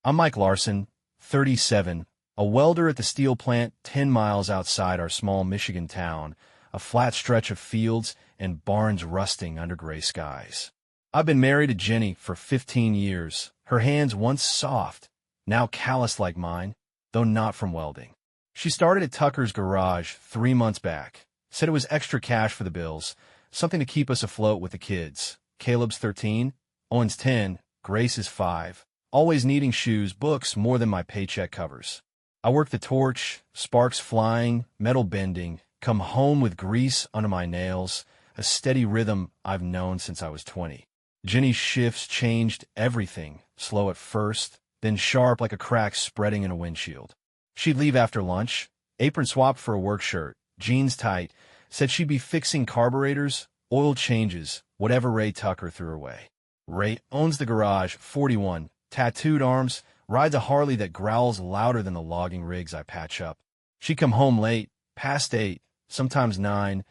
I'm Mike Larson, 37, a welder at the steel plant 10 miles outside our small Michigan town, a flat stretch of fields and barns rusting under gray skies. I've been married to Jenny for 15 years, her hands once soft, now calloused like mine, though not from welding. She started at Tucker's garage 3 months back, said it was extra cash for the bills, something to keep us afloat with the kids. Caleb's 13, Owen's 10, Grace is 5, always needing shoes, books more than my paycheck covers. I work the torch, sparks flying, metal bending, come home with grease under my nails, a steady rhythm I've known since I was 20. Jenny's shifts changed everything, slow at first, then sharp like a crack spreading in a windshield. She'd leave after lunch, apron swapped for a work shirt, jeans tight, said she'd be fixing carburetors, oil changes, whatever Ray Tucker threw her way. Ray owns the garage, 41, tattooed arms, rides a Harley that growls louder than the logging rigs I patch up. She'd come home late, past 8, sometimes 9,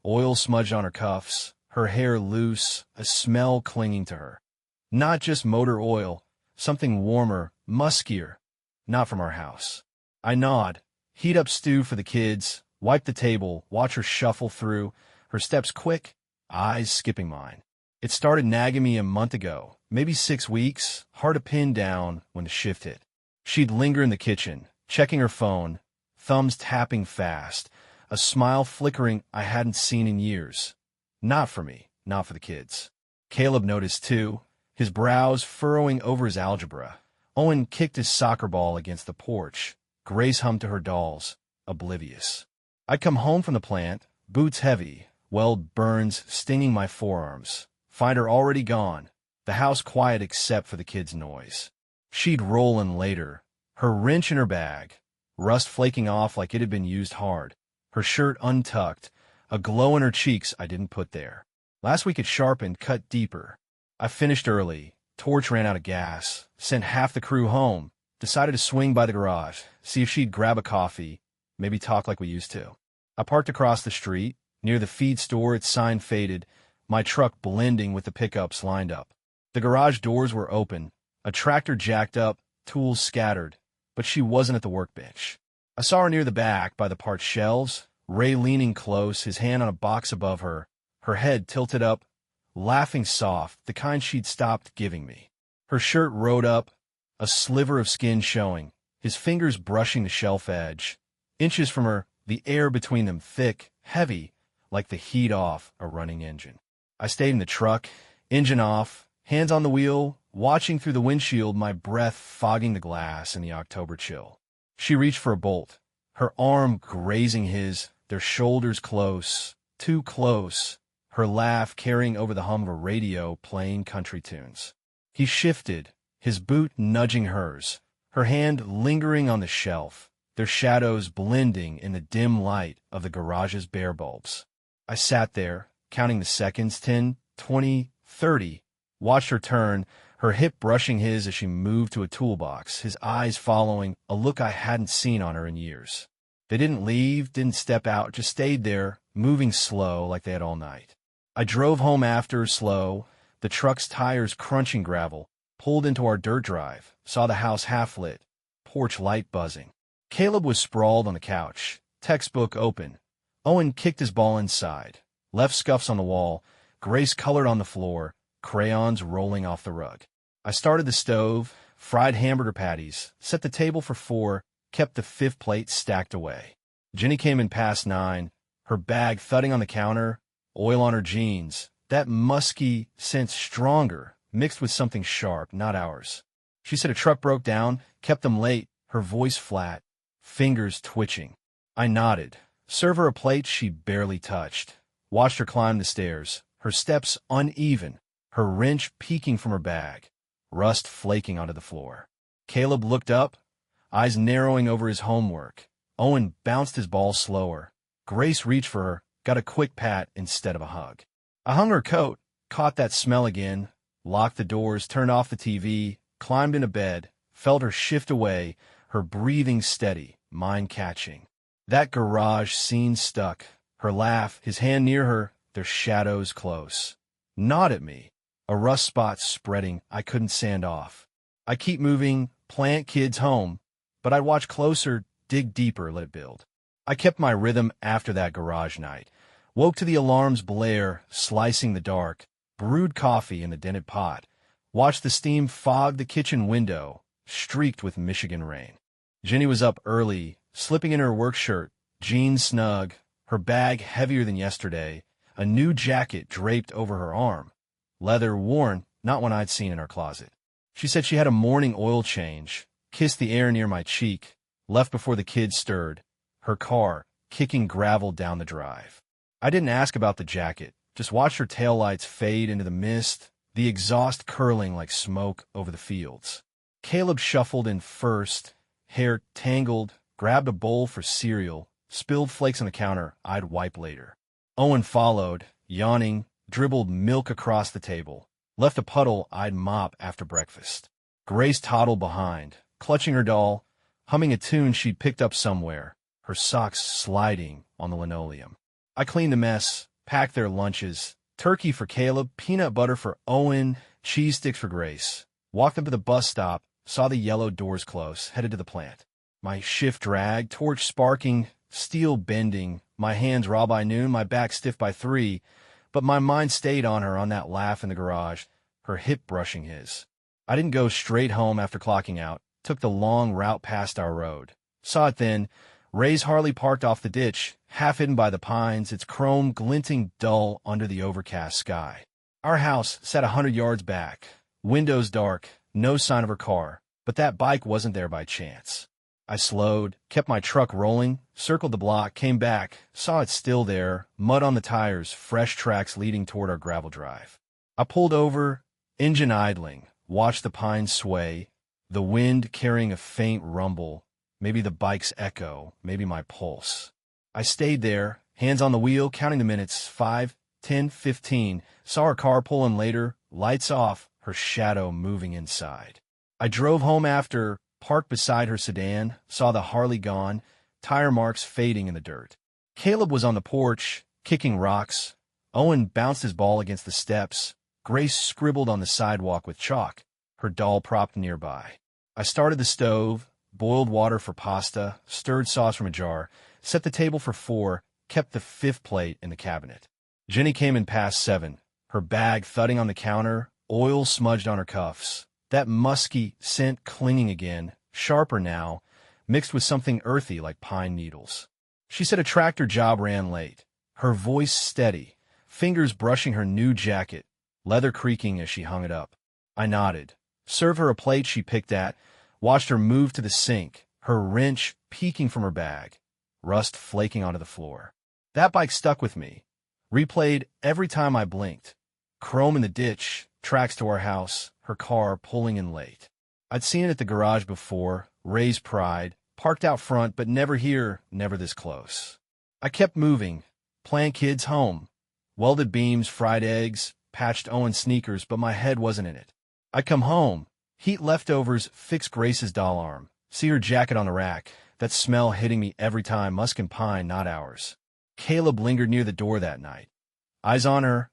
oil smudged on her cuffs, her hair loose, a smell clinging to her. Not just motor oil, something warmer, muskier, not from our house. I nod, heat up stew for the kids, wipe the table, watch her shuffle through, her steps quick, eyes skipping mine. It started nagging me a month ago, maybe 6 weeks, hard to pin down when the shift hit. She'd linger in the kitchen, checking her phone, thumbs tapping fast, a smile flickering I hadn't seen in years. Not for me, not for the kids. Caleb noticed too, his brows furrowing over his algebra. Owen kicked his soccer ball against the porch. Grace hummed to her dolls, oblivious. I'd come home from the plant, boots heavy, weld burns stinging my forearms. Find her already gone, the house quiet except for the kids' noise. She'd roll in later, her wrench in her bag, rust flaking off like it had been used hard, her shirt untucked, a glow in her cheeks I didn't put there. Last week it sharpened, cut deeper. I finished early, torch ran out of gas, sent half the crew home, decided to swing by the garage, see if she'd grab a coffee, maybe talk like we used to. I parked across the street, near the feed store, its sign faded, my truck blending with the pickups lined up. The garage doors were open, a tractor jacked up, tools scattered, but she wasn't at the workbench. I saw her near the back by the parts shelves, Ray leaning close, his hand on a box above her, her head tilted up, laughing soft, the kind she'd stopped giving me. Her shirt rode up, a sliver of skin showing, his fingers brushing the shelf edge. Inches from her, the air between them thick, heavy, like the heat off a running engine. I stayed in the truck, engine off, hands on the wheel, watching through the windshield, my breath fogging the glass in the October chill. She reached for a bolt, her arm grazing his, their shoulders close, too close, her laugh carrying over the hum of a radio playing country tunes. He shifted, his boot nudging hers, her hand lingering on the shelf, their shadows blending in the dim light of the garage's bare bulbs. I sat there, counting the seconds, 10, 20, 30, watched her turn, her hip brushing his as she moved to a toolbox, his eyes following, a look I hadn't seen on her in years. They didn't leave, didn't step out, just stayed there, moving slow like they had all night. I drove home after, slow, the truck's tires crunching gravel, pulled into our dirt drive, saw the house half-lit, porch light buzzing. Caleb was sprawled on the couch, textbook open. Owen kicked his ball inside, left scuffs on the wall, Grace colored on the floor, crayons rolling off the rug. I started the stove, fried hamburger patties, set the table for 4, kept the 5th plate stacked away. Jenny came in past 9, her bag thudding on the counter, oil on her jeans, that musky scent stronger, mixed with something sharp, not ours. She said a truck broke down, kept them late, her voice flat, fingers twitching. I nodded, serve her a plate she barely touched, watched her climb the stairs, her steps uneven, her wrench peeking from her bag, rust flaking onto the floor. Caleb looked up, eyes narrowing over his homework. Owen bounced his ball slower. Grace reached for her, got a quick pat instead of a hug. I hung her coat, caught that smell again, locked the doors, turned off the TV, climbed into bed, felt her shift away, her breathing steady, mine catching. That garage scene stuck, her laugh, his hand near her, their shadows close. Gnawed at me, a rust spot spreading I couldn't sand off. I keep moving, plant kids home, but I'd watch closer, dig deeper, let it build. I kept my rhythm after that garage night. Woke to the alarm's blare, slicing the dark, brewed coffee in the dented pot, watched the steam fog the kitchen window, streaked with Michigan rain. Jenny was up early, slipping in her work shirt, jeans snug, her bag heavier than yesterday, a new jacket draped over her arm, leather worn, not one I'd seen in our closet. She said she had a morning oil change, kissed the air near my cheek, left before the kids stirred, her car kicking gravel down the drive. I didn't ask about the jacket, just watched her taillights fade into the mist, the exhaust curling like smoke over the fields. Caleb shuffled in first, hair tangled, grabbed a bowl for cereal, spilled flakes on the counter I'd wipe later. Owen followed, yawning, dribbled milk across the table, left a puddle I'd mop after breakfast. Grace toddled behind, clutching her doll, humming a tune she'd picked up somewhere, her socks sliding on the linoleum. I cleaned the mess, packed their lunches, turkey for Caleb, peanut butter for Owen, cheese sticks for Grace. Walked up to the bus stop, saw the yellow doors close, headed to the plant. My shift dragged, torch sparking, steel bending, my hands raw by noon, my back stiff by 3, but my mind stayed on her on that laugh in the garage, her hip brushing his. I didn't go straight home after clocking out, took the long route past our road. Saw it then, Ray's Harley parked off the ditch, half hidden by the pines, its chrome glinting dull under the overcast sky. Our house sat 100 yards back, windows dark, no sign of her car, but that bike wasn't there by chance. I slowed, kept my truck rolling, circled the block, came back, saw it still there, mud on the tires, fresh tracks leading toward our gravel drive. I pulled over, engine idling, watched the pines sway, the wind carrying a faint rumble, maybe the bike's echo, maybe my pulse. I stayed there, hands on the wheel, counting the minutes, 5, 10, 15, saw her car pull in later, lights off, her shadow moving inside. I drove home after, parked beside her sedan, saw the Harley gone, tire marks fading in the dirt. Caleb was on the porch, kicking rocks. Owen bounced his ball against the steps. Grace scribbled on the sidewalk with chalk, her doll propped nearby. I started the stove, boiled water for pasta, stirred sauce from a jar, set the table for 4, kept the 5th plate in the cabinet. Jenny came in past 7, her bag thudding on the counter, oil smudged on her cuffs. That musky scent clinging again, sharper now, mixed with something earthy like pine needles. She said a tractor job ran late, her voice steady, fingers brushing her new jacket, leather creaking as she hung it up. I nodded, served her a plate she picked at, watched her move to the sink, her wrench peeking from her bag, rust flaking onto the floor. That bike stuck with me, replayed every time I blinked. Chrome in the ditch, tracks to our house, her car pulling in late. I'd seen it at the garage before, Ray's pride, parked out front, but never here, never this close. I kept moving, plant kids home, welded beams, fried eggs, patched Owen's sneakers, but my head wasn't in it. I'd come home, heat leftovers, fix Grace's doll arm, see her jacket on the rack, that smell hitting me every time, musk and pine, not ours. Caleb lingered near the door that night. Eyes on her,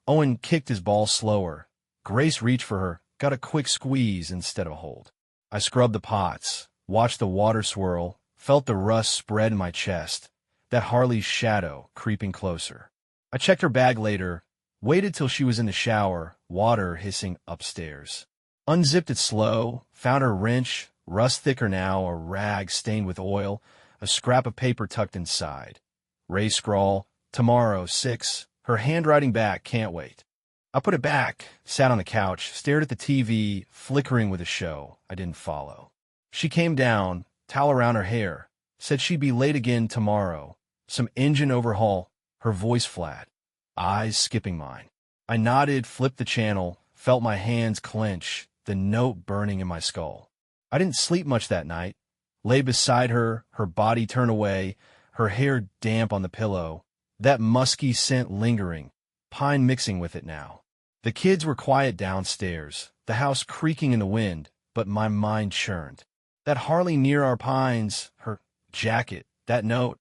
Owen kicked his ball slower. Grace reached for her, got a quick squeeze instead of a hold. I scrubbed the pots, watched the water swirl, felt the rust spread in my chest, that Harley's shadow creeping closer. I checked her bag later, waited till she was in the shower, water hissing upstairs. Unzipped it slow, found her wrench, rust thicker now, a rag stained with oil, a scrap of paper tucked inside. Ray's scrawl, tomorrow, 6, her handwriting back, can't wait. I put it back, sat on the couch, stared at the TV, flickering with a show I didn't follow. She came down, towel around her hair, said she'd be late again tomorrow. Some engine overhaul, her voice flat, eyes skipping mine. I nodded, flipped the channel, felt my hands clench, the note burning in my skull. I didn't sleep much that night. Lay beside her, her body turned away, her hair damp on the pillow, that musky scent lingering, pine mixing with it now. The kids were quiet downstairs, the house creaking in the wind, but my mind churned. That Harley near our pines, her jacket, that note,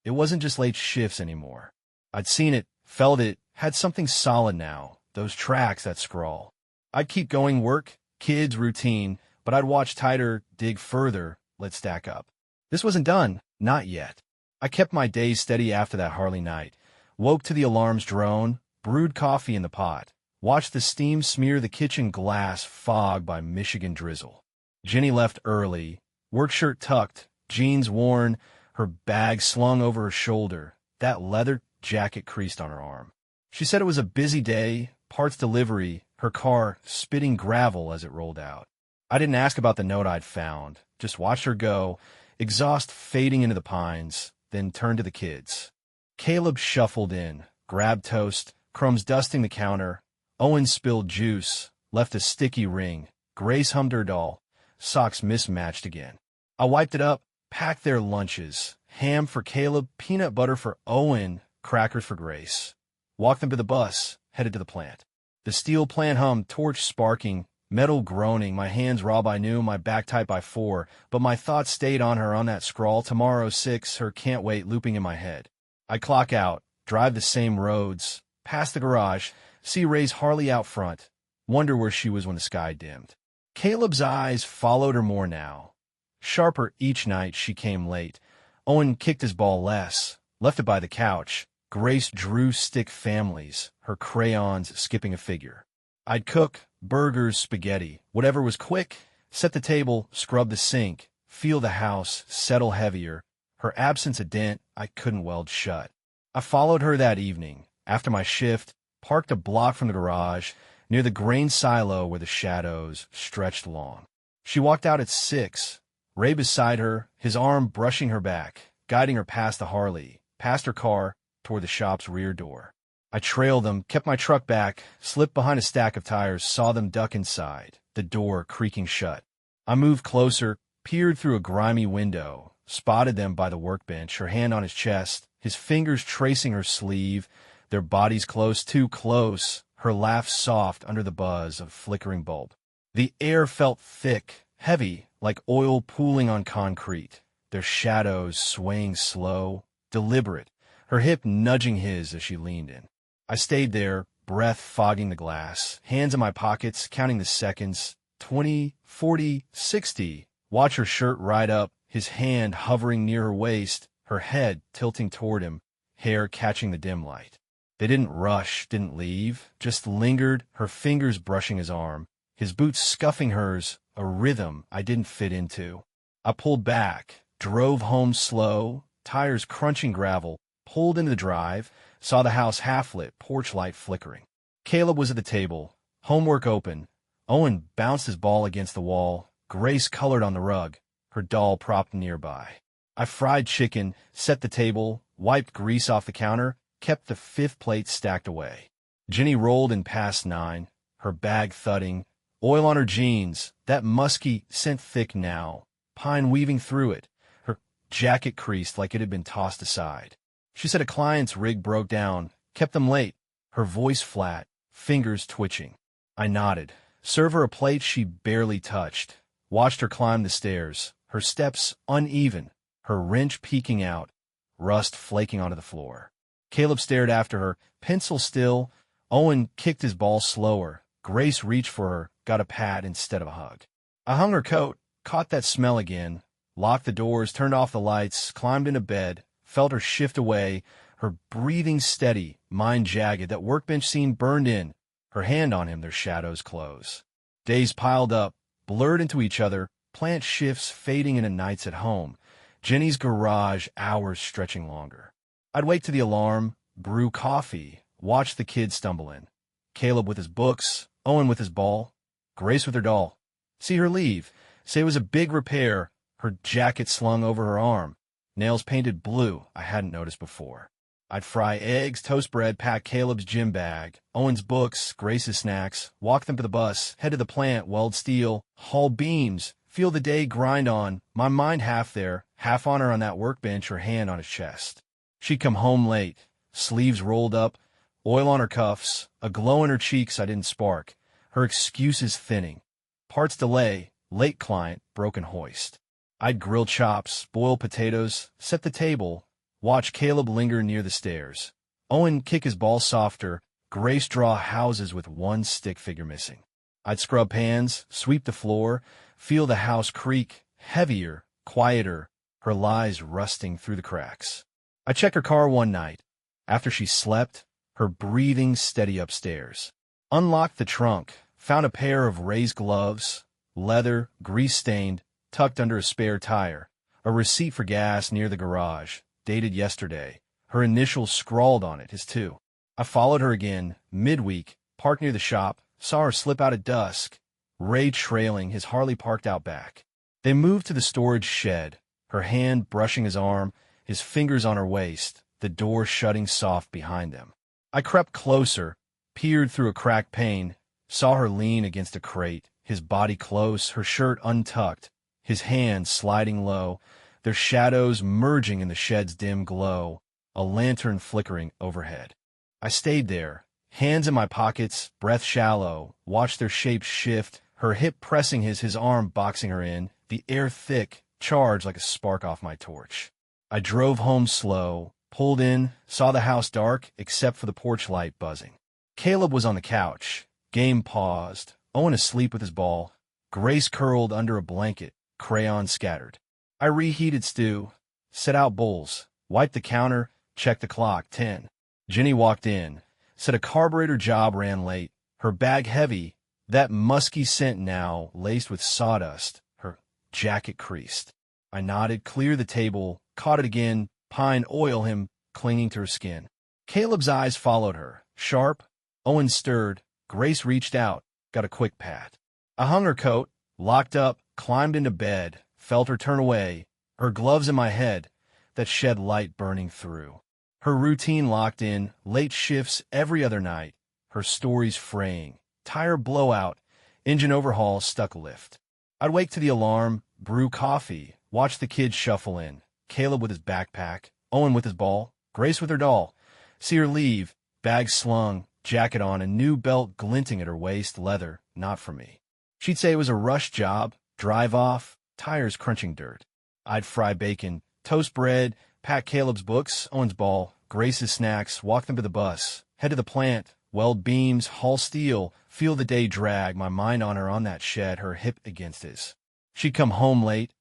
it wasn't just late shifts anymore. I'd seen it, felt it, had something solid now, those tracks, that scrawl. I'd keep going, work, kids, routine, But I'd watch tighter, dig further, let stack up. This wasn't done. Not yet. I kept my days steady after that Harley night. Woke to the alarm's drone, brewed coffee in the pot, watched the steam smear the kitchen glass fogged by Michigan drizzle. Jenny left early, work shirt tucked, jeans worn, her bag slung over her shoulder, that leather jacket creased on her arm. She said it was a busy day, parts delivery, her car spitting gravel as it rolled out. I didn't ask about the note I'd found, just watched her go, exhaust fading into the pines, then turned to the kids. Caleb shuffled in, grabbed toast, crumbs dusting the counter. Owen spilled juice, left a sticky ring. Grace hummed her doll, socks mismatched again. I wiped it up, packed their lunches. Ham for Caleb, peanut butter for Owen, crackers for Grace. Walked them to the bus, headed to the plant. The steel plant hummed, torch sparking, metal groaning, my hands raw by noon, my back tight by 4, but my thoughts stayed on her on that scrawl, tomorrow 6, her can't wait looping in my head. I clock out, drive the same roads, past the garage, see Ray's Harley out front, wonder where she was when the sky dimmed. Caleb's eyes followed her more now. Sharper each night she came late. Owen kicked his ball less, left it by the couch. Grace drew stick families, her crayons skipping a figure. I'd cook, burgers, spaghetti, whatever was quick, set the table, scrub the sink, feel the house settle heavier, her absence a dent I couldn't weld shut. I followed her that evening, after my shift, parked a block from the garage, near the grain silo where the shadows stretched long. She walked out at 6, Ray beside her, his arm brushing her back, guiding her past the Harley, past her car, toward the shop's rear door. I trailed them, kept my truck back, slipped behind a stack of tires, saw them duck inside, the door creaking shut. I moved closer, peered through a grimy window, spotted them by the workbench, her hand on his chest, his fingers tracing her sleeve, their bodies close, too close, her laugh soft under the buzz of flickering bulb. The air felt thick, heavy, like oil pooling on concrete, their shadows swaying slow, deliberate, her hip nudging his as she leaned in. I stayed there, breath fogging the glass, hands in my pockets, counting the seconds, 20, 40, 60. Watch her shirt ride up, his hand hovering near her waist, her head tilting toward him, hair catching the dim light. They didn't rush, didn't leave, just lingered, her fingers brushing his arm, his boots scuffing hers, a rhythm I didn't fit into. I pulled back, drove home slow, tires crunching gravel, pulled into the drive, saw the house half-lit, porch light flickering. Caleb was at the table, homework open. Owen bounced his ball against the wall, Grace colored on the rug, her doll propped nearby. I fried chicken, set the table, wiped grease off the counter, kept the 5th plate stacked away. Jenny rolled in past 9, her bag thudding, oil on her jeans, that musky scent thick now, pine weaving through it, her jacket creased like it had been tossed aside. She said a client's rig broke down, kept them late, her voice flat, fingers twitching. I nodded, served her a plate she barely touched, watched her climb the stairs, her steps uneven, her wrench peeking out, rust flaking onto the floor. Caleb stared after her, pencil still. Owen kicked his ball slower. Grace reached for her, got a pat instead of a hug. I hung her coat, caught that smell again, locked the doors, turned off the lights, climbed into bed, felt her shift away, her breathing steady, mind jagged, that workbench scene burned in, her hand on him, their shadows close. Days piled up, blurred into each other, plant shifts fading into nights at home, Jenny's garage hours stretching longer. I'd wait to the alarm, brew coffee, watch the kids stumble in. Caleb with his books, Owen with his ball, Grace with her doll. See her leave, say it was a big repair, her jacket slung over her arm, nails painted blue I hadn't noticed before. I'd fry eggs, toast bread, pack Caleb's gym bag, Owen's books, Grace's snacks, walk them to the bus, head to the plant, weld steel, haul beams, feel the day grind on, my mind half there, half on her on that workbench, her hand on his chest. She'd come home late, sleeves rolled up, oil on her cuffs, a glow in her cheeks I didn't spark, her excuses thinning. Parts delay, late client, broken hoist. I'd grill chops, boil potatoes, set the table, watch Caleb linger near the stairs. Owen kick his ball softer, Grace draw houses with one stick figure missing. I'd scrub pans, sweep the floor, feel the house creak, heavier, quieter, her lies rusting through the cracks. I check her car one night, after she slept, her breathing steady upstairs. Unlocked the trunk, found a pair of raised gloves, leather, grease-stained, tucked under a spare tire, a receipt for gas near the garage, dated yesterday, her initials scrawled on it, his too. I followed her again, midweek, parked near the shop, saw her slip out at dusk, Ray trailing, his Harley parked out back. They moved to the storage shed, her hand brushing his arm, his fingers on her waist, the door shutting soft behind them. I crept closer, peered through a cracked pane, saw her lean against a crate, his body close, her shirt untucked, his hands sliding low, their shadows merging in the shed's dim glow, a lantern flickering overhead. I stayed there, hands in my pockets, breath shallow, watched their shapes shift, her hip pressing his arm boxing her in, the air thick, charged like a spark off my torch. I drove home slow, pulled in, saw the house dark except for the porch light buzzing. Caleb was on the couch, game paused, Owen asleep with his ball, Grace curled under a blanket, crayon scattered. I reheated stew, set out bowls, wiped the counter, checked the clock, 10. Jenny walked in, said a carburetor job ran late, her bag heavy, that musky scent now laced with sawdust, her jacket creased. I nodded, cleared the table, caught it again, pine oil him, clinging to her skin. Caleb's eyes followed her, sharp. Owen stirred, Grace reached out, got a quick pat. I hung her coat, locked up, climbed into bed, felt her turn away, her gloves in my head, that shed light burning through. Her routine locked in, late shifts every other night, her stories fraying, tire blowout, engine overhaul, stuck lift. I'd wake to the alarm, brew coffee, watch the kids shuffle in, Caleb with his backpack, Owen with his ball, Grace with her doll, see her leave, bag slung, jacket on, a new belt glinting at her waist, leather, not for me. She'd say it was a rush job, drive off, tires crunching dirt. I'd fry bacon, toast bread, pack Caleb's books, Owen's ball, Grace's snacks, walk them to the bus, head to the plant, weld beams, haul steel, feel the day drag, my mind on her on that shed, her hip against his. She'd come home late,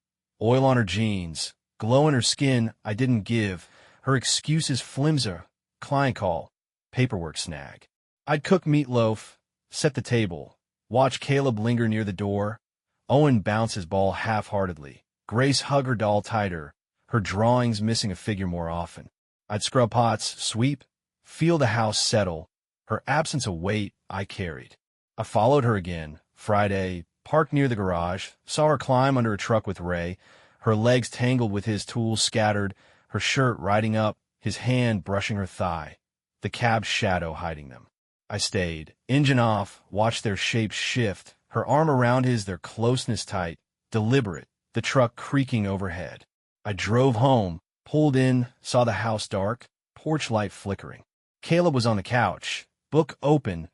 oil on her jeans, glow in her skin I didn't give, her excuses flimsy, client call, paperwork snag. I'd cook meatloaf, set the table, watch Caleb linger near the door, Owen bounce his ball half-heartedly, Grace hug her doll tighter, her drawings missing a figure more often. I'd scrub pots, sweep, feel the house settle, her absence a weight I carried. I followed her again, Friday, parked near the garage, saw her climb under a truck with Ray, her legs tangled with his tools scattered, her shirt riding up, his hand brushing her thigh, the cab's shadow hiding them. I stayed, engine off, watched their shapes shift, her arm around his, their closeness tight, deliberate, the truck creaking overhead. I drove home, pulled in, saw the house dark, porch light flickering. Caleb was on the couch, book open,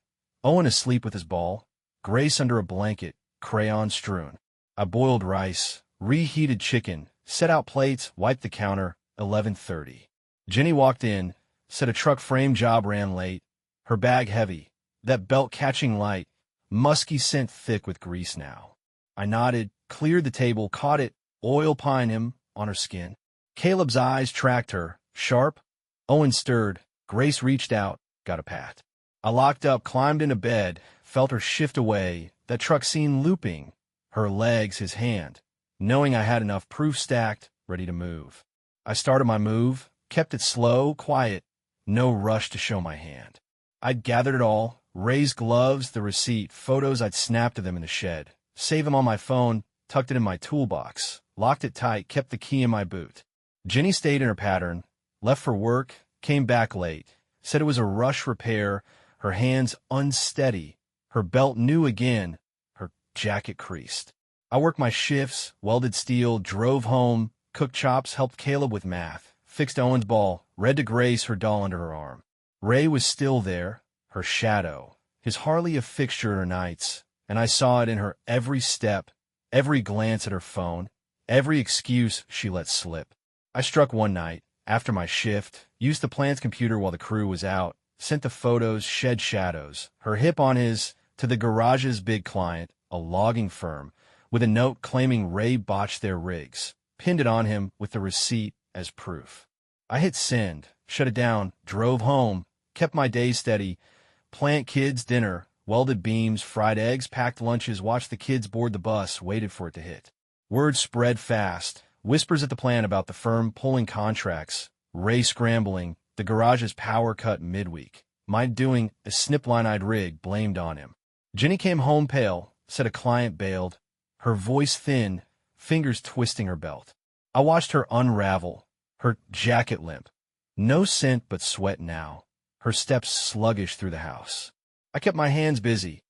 Owen asleep with his ball, Grace under a blanket, crayon strewn. I boiled rice, reheated chicken, set out plates, wiped the counter, 11:30. Jenny walked in, said a truck frame job ran late, her bag heavy, that belt catching light, musky scent thick with grease now. I nodded, cleared the table, caught it, oil pine him, on her skin. Caleb's eyes tracked her, sharp. Owen stirred, Grace reached out, got a pat. I locked up, climbed into bed, felt her shift away, that truck scene looping, her legs, his hand, knowing I had enough proof stacked, ready to move. I started my move, kept it slow, quiet, no rush to show my hand. I'd gathered it all, raised gloves, the receipt, photos I'd snapped of them in the shed, saved them on my phone, tucked it in my toolbox, locked it tight, kept the key in my boot. Jenny stayed in her pattern, left for work, came back late, said it was a rush repair, her hands unsteady, her belt new again, her jacket creased. I worked my shifts, welded steel, drove home, cooked chops, helped Caleb with math, fixed Owen's ball, read to Grace, her doll under her arm. Ray was still there, her shadow, his Harley a fixture in her nights, and I saw it in her every step, every glance at her phone, every excuse she let slip. I struck one night, after my shift, used the plant's computer while the crew was out, sent the photos, shed shadows, her hip on his, to the garage's big client, a logging firm, with a note claiming Ray botched their rigs, pinned it on him with the receipt as proof. I hit send, shut it down, drove home, kept my day steady, plant kids dinner, welded beams, fried eggs, packed lunches, watched the kids board the bus, waited for it to hit. Word spread fast, whispers at the plant about the firm pulling contracts, Ray scrambling, the garage's power cut midweek, my doing a snip-line-eyed rig blamed on him. Jenny came home pale, said a client bailed, her voice thin, fingers twisting her belt. I watched her unravel, her jacket limp. No scent but sweat now, her steps sluggish through the house. I kept my hands busy.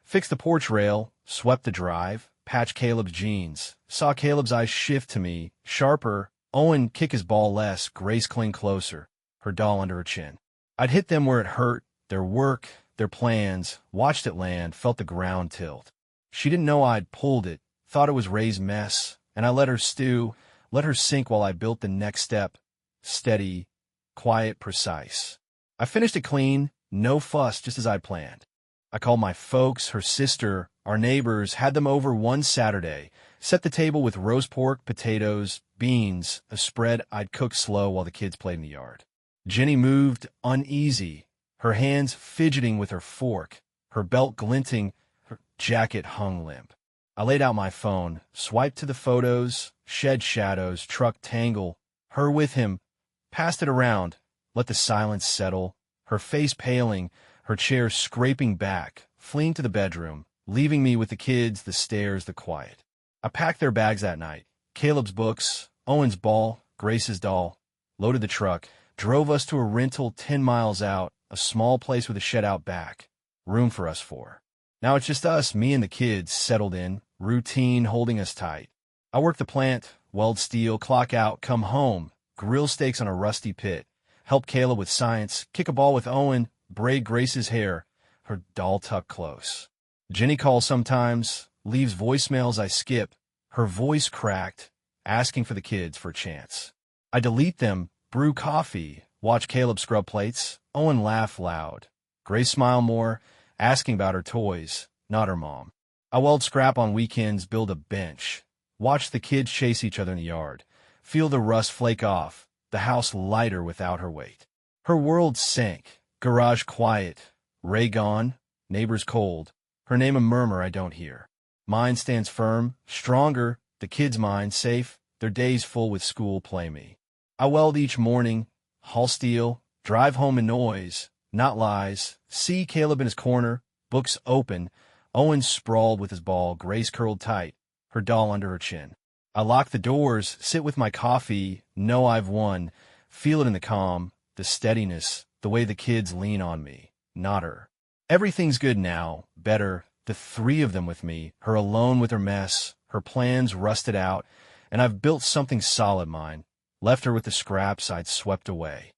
Fixed the porch rail, swept the drive, patched Caleb's jeans, saw Caleb's eyes shift to me, sharper, Owen kick his ball less, Grace cling closer, her doll under her chin. I'd hit them where it hurt, their work, their plans, watched it land, felt the ground tilt. She didn't know I'd pulled it, thought it was Ray's mess, and I let her stew, let her sink while I built the next step, steady, quiet, precise. I finished it clean, no fuss, just as I'd planned. I called my folks, her sister, our neighbors, had them over one Saturday, set the table with roast pork, potatoes, beans, a spread I'd cook slow while the kids played in the yard. Jenny moved, uneasy, her hands fidgeting with her fork, her belt glinting, her jacket hung limp. I laid out my phone, swiped to the photos, shed shadows, truck tangle, her with him, passed it around, let the silence settle, her face paling, her chair scraping back, fleeing to the bedroom, leaving me with the kids, the stairs, the quiet. I packed their bags that night, Caleb's books, Owen's ball, Grace's doll, loaded the truck, drove us to a rental 10 miles out, a small place with a shed out back, room for us four. Now it's just us, me and the kids, settled in, routine holding us tight. I work the plant, weld steel, clock out, come home, grill steaks on a rusty pit, help Caleb with science, kick a ball with Owen, braid Grace's hair, her doll tucked close. Jenny calls sometimes, leaves voicemails I skip, her voice cracked, asking for the kids for a chance. I delete them, brew coffee, watch Caleb scrub plates, Owen laugh loud, Grace smile more, asking about her toys, not her mom. I weld scrap on weekends, build a bench, watch the kids chase each other in the yard, feel the rust flake off, the house lighter without her weight. Her world sank, garage quiet, Ray gone, neighbors cold, her name a murmur I don't hear. Mine stands firm, stronger, the kids' mind safe, their days full with school play me. I weld each morning, haul steel, drive home in noise, not lies, see Caleb in his corner, books open, Owen sprawled with his ball, Grace curled tight, her doll under her chin. I lock the doors, sit with my coffee, know I've won, feel it in the calm, the steadiness, the way the kids lean on me, not her. Everything's good now, better, the three of them with me, her alone with her mess, her plans rusted out, and I've built something solid mine, left her with the scraps I'd swept away.